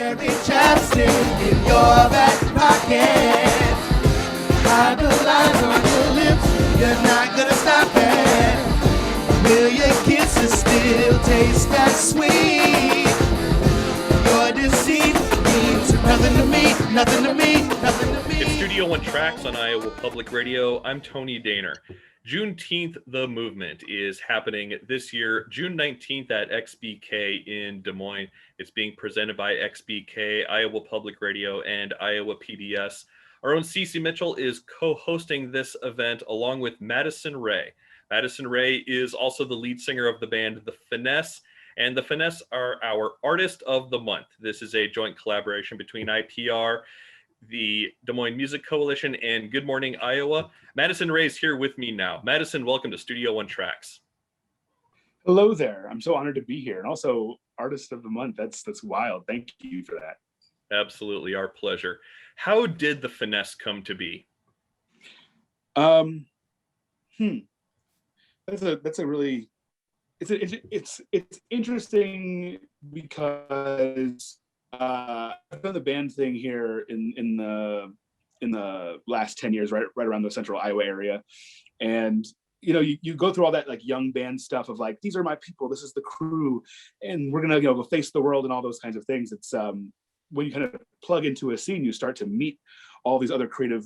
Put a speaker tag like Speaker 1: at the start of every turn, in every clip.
Speaker 1: Cherry chapstick in your back pocket. Hide the lines on your lips, you're not gonna stop it. Will your kisses still taste that sweet? Your deceit means nothing to me, nothing to me, nothing to me.
Speaker 2: It's Studio One Tracks on Iowa Public Radio. I'm Tony Dehner. Juneteenth, the movement, is happening this year, June 19th at XBK in Des Moines. It's being presented by XBK, Iowa Public Radio, and Iowa PBS. Our own Cece Mitchell is co-hosting this event along with Madison Ray. Madison Ray is also the lead singer of the band The Finesse, and The Finesse are our Artist of the Month. This is a joint collaboration between IPR, the Des Moines Music Coalition, and Good Morning Iowa. Madison Ray is here with me now. Madison, welcome to Studio One Tracks.
Speaker 3: Hello there. I'm so honored to be here, and also Artist of the Month. That's wild. Thank you for that.
Speaker 2: Absolutely, our pleasure. How did The Finesse come to be?
Speaker 3: That's a really it's interesting because I've done the band thing here in the last 10 years, right around the central Iowa area. And you know, you go through all that like young band stuff of like, these are my people, this is the crew, and we're gonna go face the world and all those kinds of things. It's when you kind of plug into a scene, you start to meet all these other creative,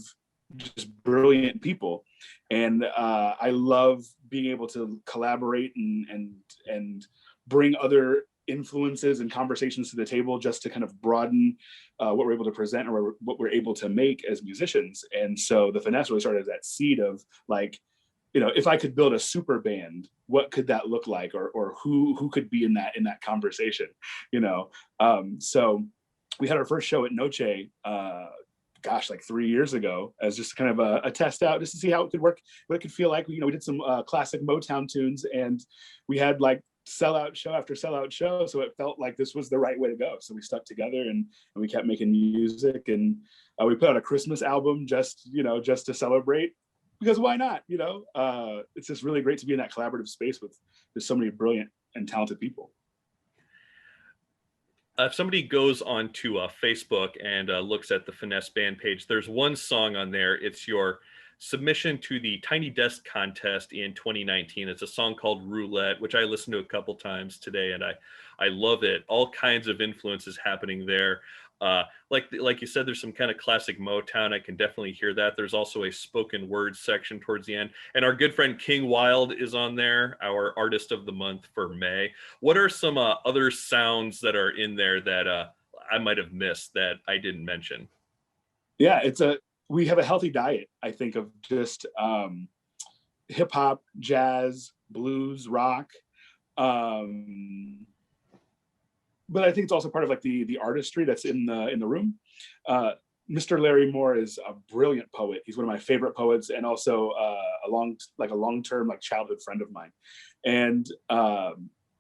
Speaker 3: just brilliant people. And I love being able to collaborate and bring other influences and conversations to the table just to kind of broaden what we're able to present or what we're able to make as musicians. And so the Finesse really started as that seed of like, you know, if I could build a super band, what could that look like, or who could be in that conversation, you know? So we had our first show at Noche, like 3 years ago, as just kind of a test out, just to see how it could work, what it could feel like. You know, we did some classic Motown tunes, and we had like sellout show after sellout show, so it felt like this was the right way to go. So we stuck together and we kept making music, and we put out a Christmas album just to celebrate, because why not? You know, it's just really great to be in that collaborative space with just so many brilliant and talented people.
Speaker 2: If somebody goes onto Facebook and looks at the Finesse band page, there's one song on there. It's your submission to the Tiny Desk contest in 2019. It's a song called Roulette, which I listened to a couple times today, and I love it. All kinds of influences happening there. Like you said, there's some kind of classic Motown. I can definitely hear that. There's also a spoken word section towards the end. And our good friend King Wild is on there, our Artist of the Month for May. What are some other sounds that are in there that I might have missed that I didn't mention?
Speaker 3: Yeah, we have a healthy diet, I think, of just hip hop, jazz, blues, rock. But I think it's also part of like the artistry that's in the room. Mr. Larry Moore is a brilliant poet. He's one of my favorite poets, and also a long-term like childhood friend of mine. And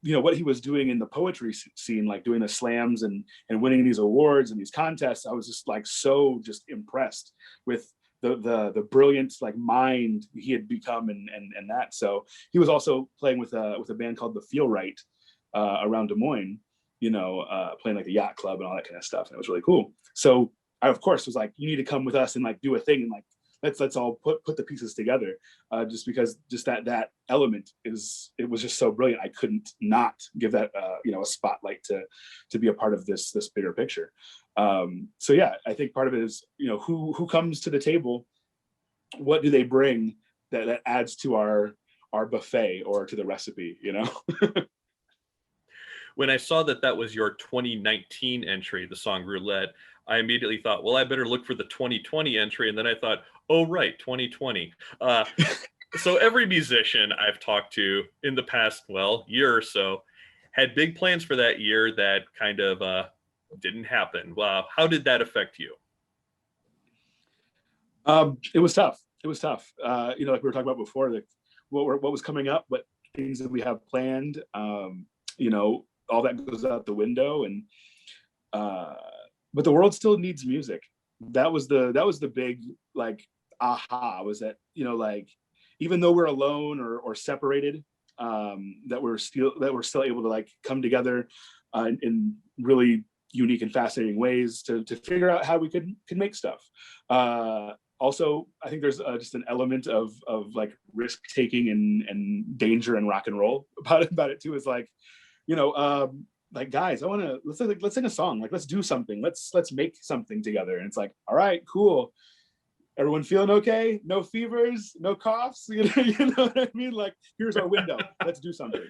Speaker 3: you know, what he was doing in the poetry scene, like doing the slams and winning these awards and these contests, I was just like so just impressed with the brilliant like mind he had become and that. So he was also playing with a band called The Feel Right around Des Moines, you know, playing like the yacht club and all that kind of stuff. And it was really cool. So I, of course, was like, you need to come with us and like do a thing, and like let's all put the pieces together, just because just that element it was just so brilliant. I couldn't not give that a spotlight to be a part of this bigger picture. So yeah, I think part of it is, you know, who comes to the table, what do they bring that adds to our buffet or to the recipe, you know?
Speaker 2: When I saw that was your 2019 entry, the song Roulette, I immediately thought, well, I better look for the 2020 entry. And then I thought, oh, right, 2020. So every musician I've talked to in the past, year or so, had big plans for that year that kind of didn't happen. How did that affect you?
Speaker 3: It was tough. Like we were talking about before, like what was coming up, what things that we have planned, all that goes out the window. And but the world still needs music. That was the big like aha, was that, even though we're alone or separated, that we're still able to like come together and really unique and fascinating ways to figure out how we could make stuff. Also, I think there's just an element of like risk taking and danger and rock and roll about it too. Is like, like, guys, I want to let's sing a song. Like, let's do something. Let's make something together. And it's like, all right, cool. Everyone feeling okay? No fevers, no coughs. You know what I mean? Like, here's our window. Let's do something.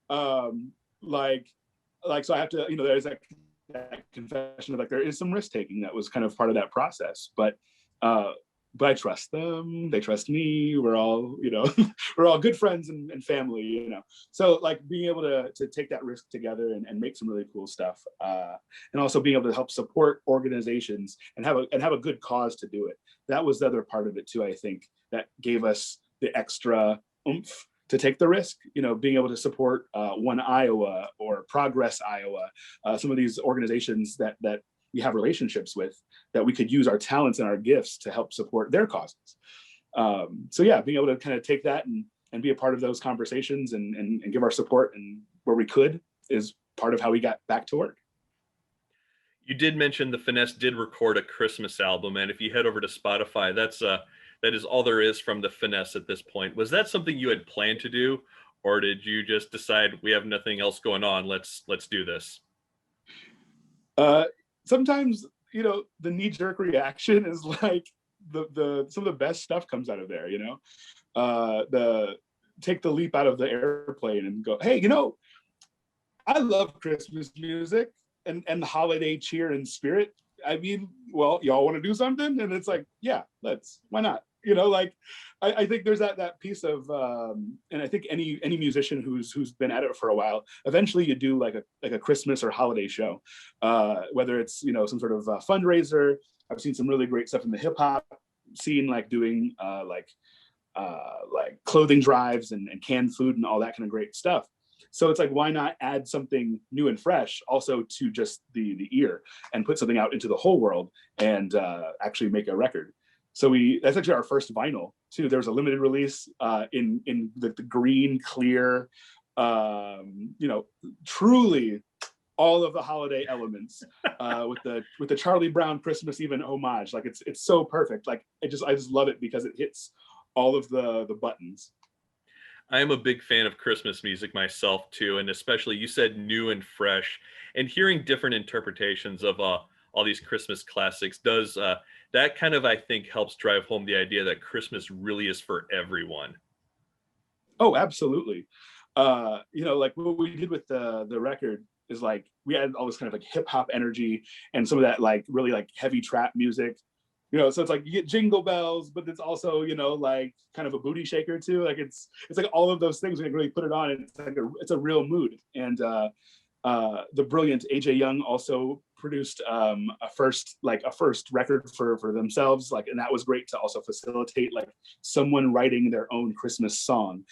Speaker 3: Like, so I have to, there's that confession of like, there is some risk taking that was kind of part of that process. But I trust them. They trust me. We're all, we're all good friends and family, So like being able to take that risk together and make some really cool stuff, and also being able to help support organizations and have a good cause to do it. That was the other part of it too. I think that gave us the extra oomph to take the risk. Being able to support One Iowa or Progress Iowa, some of these organizations that we have relationships with, that we could use our talents and our gifts to help support their causes. So yeah, being able to kind of take that and be a part of those conversations and give our support and where we could is part of how we got back to work.
Speaker 2: You did mention the Finesse did record a Christmas album, and if you head over to Spotify, that is all there is from the Finesse at this point. Was that something you had planned to do, or did you just decide we have nothing else going on, let's do this?
Speaker 3: Sometimes, the knee-jerk reaction is like the some of the best stuff comes out of there, the take the leap out of the airplane and go, hey, I love Christmas music and the holiday cheer and spirit. I mean, well, y'all want to do something? And it's like, yeah, why not? I think there's that piece of, and I think any musician who's been at it for a while, eventually you do like a Christmas or holiday show, whether it's, some sort of fundraiser. I've seen some really great stuff in the hip hop scene, like doing like clothing drives and canned food and all that kind of great stuff. So it's like, why not add something new and fresh also to just the ear and put something out into the whole world and actually make a record. So that's actually our first vinyl too. There was a limited release in the green, clear, truly all of the holiday elements with the Charlie Brown Christmas Even homage. Like it's so perfect. Like I just love it because it hits all of the buttons.
Speaker 2: I am a big fan of Christmas music myself too, and especially you said new and fresh, and hearing different interpretations of all these Christmas classics does that kind of, I think, helps drive home the idea that Christmas really is for everyone.
Speaker 3: Oh, absolutely. Like what we did with the record is like we had all this kind of like hip hop energy and some of that like really like heavy trap music. So it's like you get jingle bells, but it's also, like kind of a booty shaker too. Like it's like all of those things, we can really put it on. And it's like it's a real mood. And the brilliant AJ Young also produced a first record for themselves, like, and that was great to also facilitate like someone writing their own Christmas song,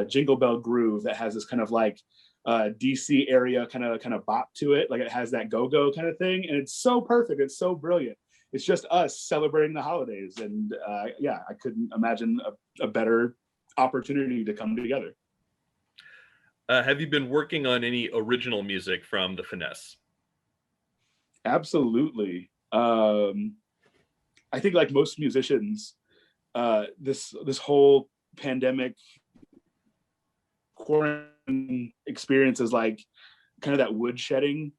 Speaker 3: Jingle Bell Groove, that has this kind of like DC area kind of bop to it, like it has that go-go kind of thing, and it's so perfect, it's so brilliant. It's just us celebrating the holidays, and I couldn't imagine a better opportunity to come together.
Speaker 2: Have you been working on any original music from the Finesse?
Speaker 3: Absolutely. I think like most musicians, this whole pandemic quarantine experience is like kind of that woodshedding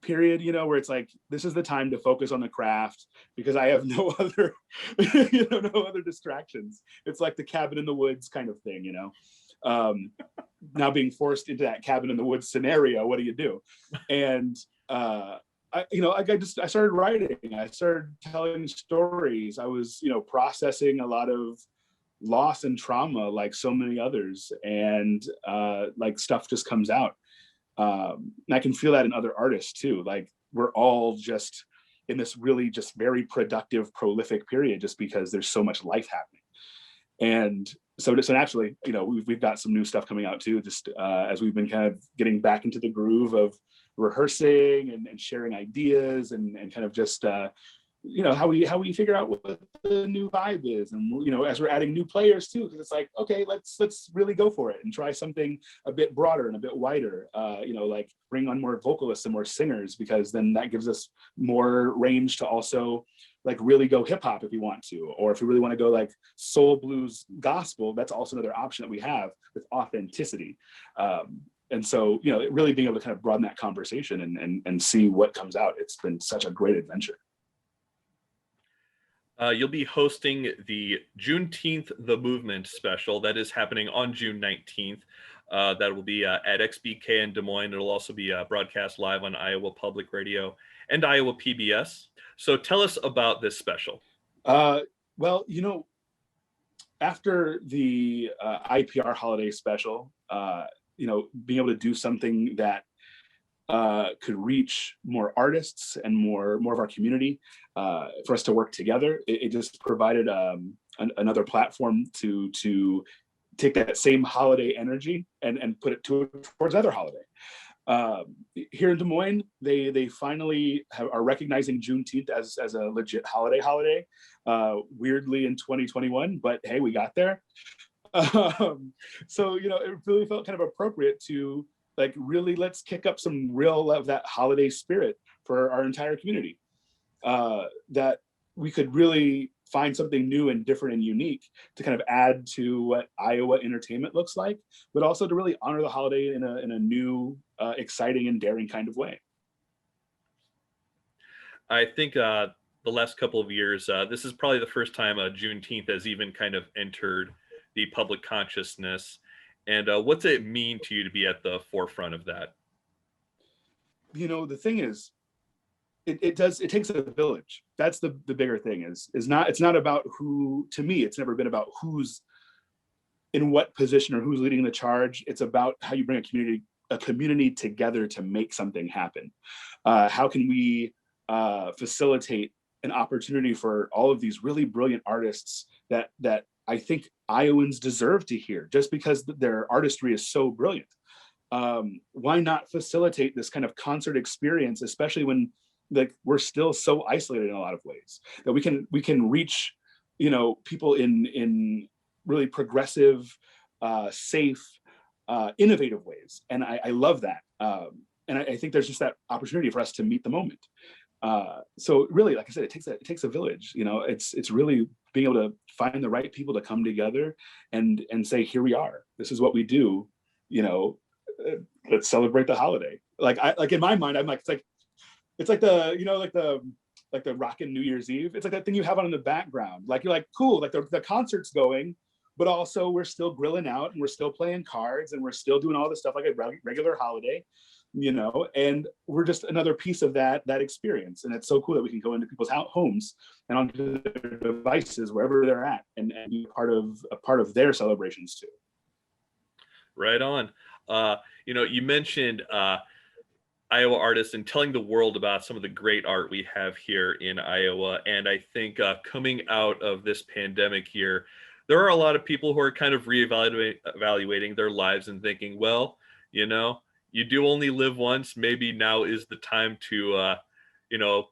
Speaker 3: period, where it's like, this is the time to focus on the craft because I have no other, no other distractions. It's like the cabin in the woods kind of thing, now being forced into that cabin in the woods scenario, what do you do? And I started writing. I started telling stories. I was, processing a lot of loss and trauma, like so many others, and like stuff just comes out. And I can feel that in other artists too. Like we're all just in this really just very productive, prolific period, just because there's so much life happening. And so naturally, we've got some new stuff coming out too, just as we've been kind of getting back into the groove of rehearsing and sharing ideas and kind of just how we figure out what the new vibe is, and as we're adding new players too, because it's like, okay, let's really go for it and try something a bit broader and a bit wider. Like bring on more vocalists and more singers, because then that gives us more range to also like really go hip hop if we want to, or if we really want to go like soul, blues, gospel, that's also another option that we have with authenticity. And so, really being able to kind of broaden that conversation and see what comes out. It's been such a great adventure.
Speaker 2: You'll be hosting the Juneteenth The Movement special that is happening on June 19th. That will be at XBK in Des Moines. It'll also be broadcast live on Iowa Public Radio and Iowa PBS. So tell us about this special.
Speaker 3: Well, after the IPR holiday special, being able to do something that could reach more artists and more of our community, for us to work together, it just provided another platform to take that same holiday energy and put it towards other holiday. Here in Des Moines, they finally are recognizing Juneteenth as a legit holiday. Weirdly in 2021, but hey, we got there. So it really felt kind of appropriate to like really let's kick up some real of that holiday spirit for our entire community. That we could really find something new and different and unique to kind of add to what Iowa entertainment looks like, but also to really honor the holiday in a new, exciting and daring kind of way.
Speaker 2: I think the last couple of years, this is probably the first time Juneteenth has even kind of entered the public consciousness. And what's it mean to you to be at the forefront of that?
Speaker 3: The thing is, it takes a village. That's the bigger thing it's not about who. To me, it's never been about who's in what position or who's leading the charge. It's about how you bring a community together to make something happen. How can we facilitate an opportunity for all of these really brilliant artists that I think Iowans deserve to hear, just because their artistry is so brilliant. Why not facilitate this kind of concert experience, especially when we're still so isolated in a lot of ways, that we can reach people in really progressive, safe, innovative ways. And I love that. And I think there's just that opportunity for us to meet the moment. So really, like I said, it takes a village. It's really being able to find the right people to come together and say, here we are. This is what we do. Let's celebrate the holiday. Like in my mind, I'm like, it's like the rockin' New Year's Eve. It's like that thing you have on in the background. Like you're like, cool, like the concert's going, but also we're still grilling out and we're still playing cards and we're still doing all this stuff like a regular holiday. And we're just another piece of that experience. And it's so cool that we can go into people's homes and onto their devices, wherever they're at, and be a part of their celebrations too.
Speaker 2: Right on. You mentioned Iowa artists and telling the world about some of the great art we have here in Iowa. And I think coming out of this pandemic here, there are a lot of people who are kind of reevaluating their lives and thinking, well, you do only live once. Maybe now is the time to,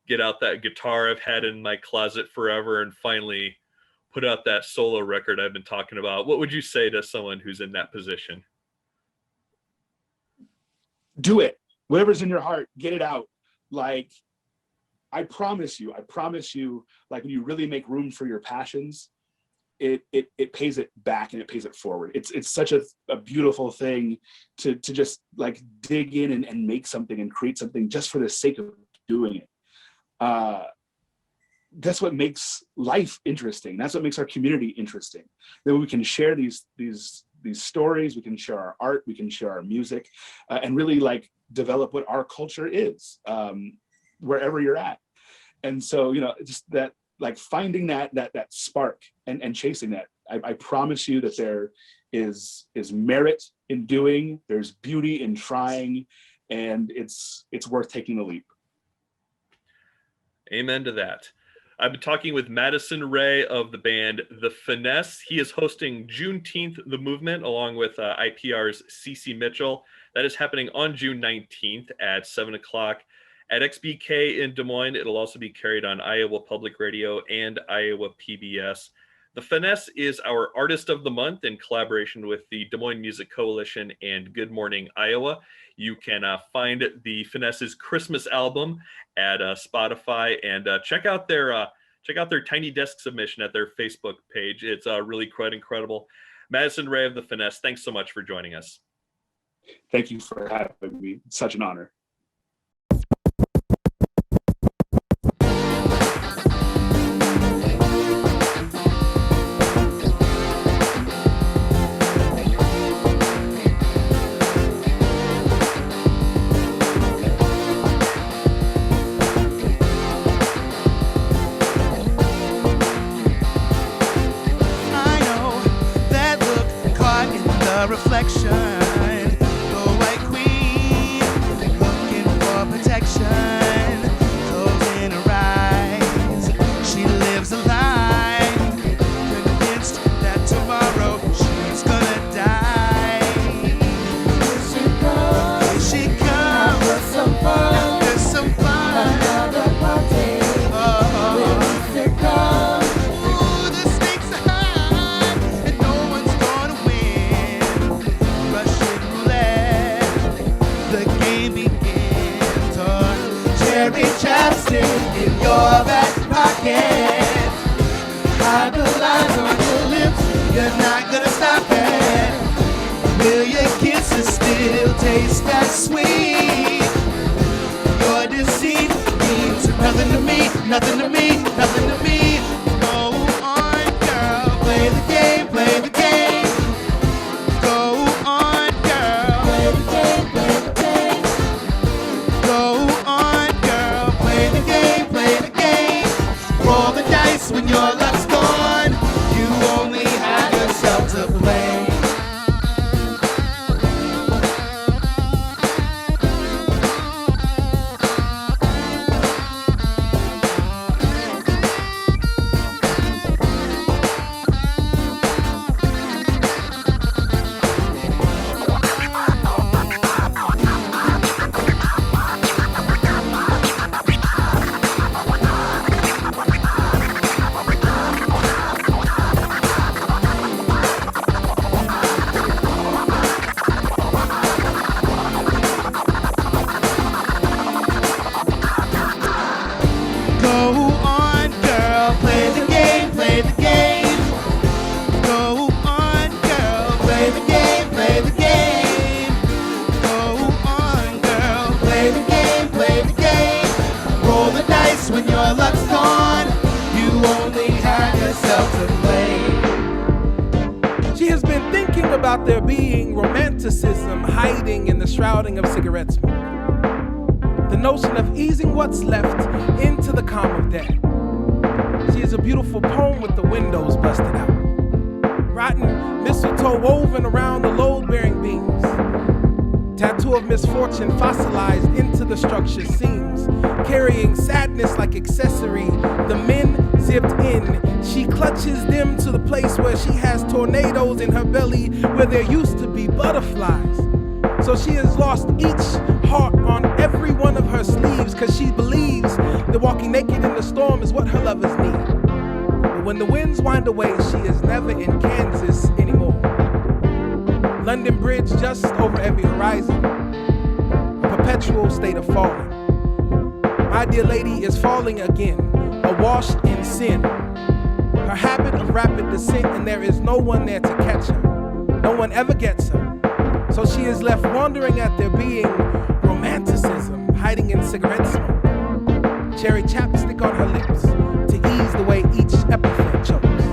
Speaker 2: get out that guitar I've had in my closet forever and finally put out that solo record I've been talking about. What would you say to someone who's in that position?
Speaker 3: Do it. Whatever's in your heart, get it out. Like, I promise you, like when you really make room for your passions, it pays it back and it pays it forward. It's such a beautiful thing to just like dig in and make something and create something just for the sake of doing it. That's what makes life interesting. That's what makes our community interesting. That we can share these stories, we can share our art, we can share our music, and really like develop what our culture is, wherever you're at. And so, just that, like finding that spark and chasing that. I promise you that there is merit in doing, there's beauty in trying, and it's worth taking the leap.
Speaker 2: Amen to that. I've been talking with Madison Ray of the band The Finesse. He is hosting Juneteenth The Movement along with IPR's Cece Mitchell. That is happening on June 19th at 7 o'clock At XBK in Des Moines, it'll also be carried on Iowa Public Radio and Iowa PBS. The Finesse is our Artist of the Month in collaboration with the Des Moines Music Coalition and Good Morning Iowa. You can find the Finesse's Christmas album at Spotify, and check out their Tiny Desk submission at their Facebook page. It's really quite incredible. Madison Ray of the Finesse, thanks so much for joining us.
Speaker 3: Thank you for having me. It's such an honor.
Speaker 1: Reflection, the white queen looking for protection, closing her eyes. She lives a lie, convinced that tomorrow she's gonna die. Here she comes, have some fun, have some fun. Another party, oh, will come. Ooh, the stakes are high, and no one's gonna win. Roulette, the game begins. Cherry chapstick in your back pocket. Hide the lines on your lips, you're not gonna stop it. Will your kisses still taste that sweet? Your deceit means nothing to me, nothing to me, nothing to me. Go on, girl, play the game, play the game. Go on, girl. Play the game, play the game. Go on, girl. Play the game, play the game. Roll the dice when your luck's gone. You only have yourself to blame.
Speaker 4: About there being romanticism hiding in the shrouding of cigarette smoke. The notion of easing what's left into the calm of death. She is a beautiful poem with the windows busted out. Rotten mistletoe woven around the load-bearing beams. Tattoo of misfortune fossilized into the structure's seams. Carrying sadness like accessory. The men zipped in. She clutches them to the place where she has tornadoes in her belly where there used to be butterflies. So she has lost each heart on every one of her sleeves because she believes that walking naked in the storm is what her lovers need. But when the winds wind away, she is never in Kansas anymore. London Bridge just over every horizon. A perpetual state of falling. My dear lady is falling again, awash in sin. Her habit of rapid descent, and there is no one there to catch her. No one ever gets her. So she is left wondering at there being romanticism hiding in cigarette smoke. Cherry chapstick on her lips to ease the way each epithet chokes.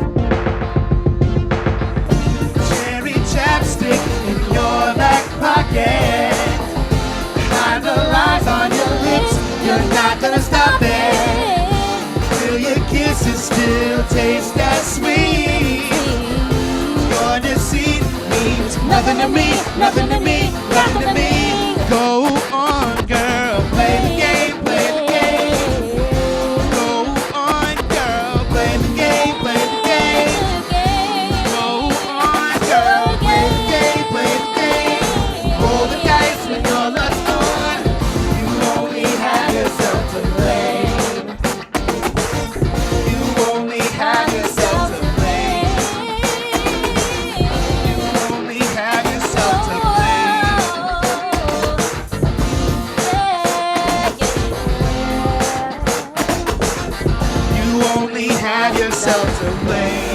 Speaker 1: Cherry chapstick in your back pocket. Hide the lies on your lips, you're not gonna stop it. Will your kisses still taste that sweet? Your deceit means nothing to me, nothing to me, nothing to me. Go on, girl, play the game, play the game. Go on, girl, play the game, play the game. Go on, girl, play the game, play the game. Roll the dice when your luck's gone. You only have only have yourself to blame.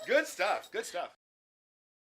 Speaker 5: Good stuff. Good stuff.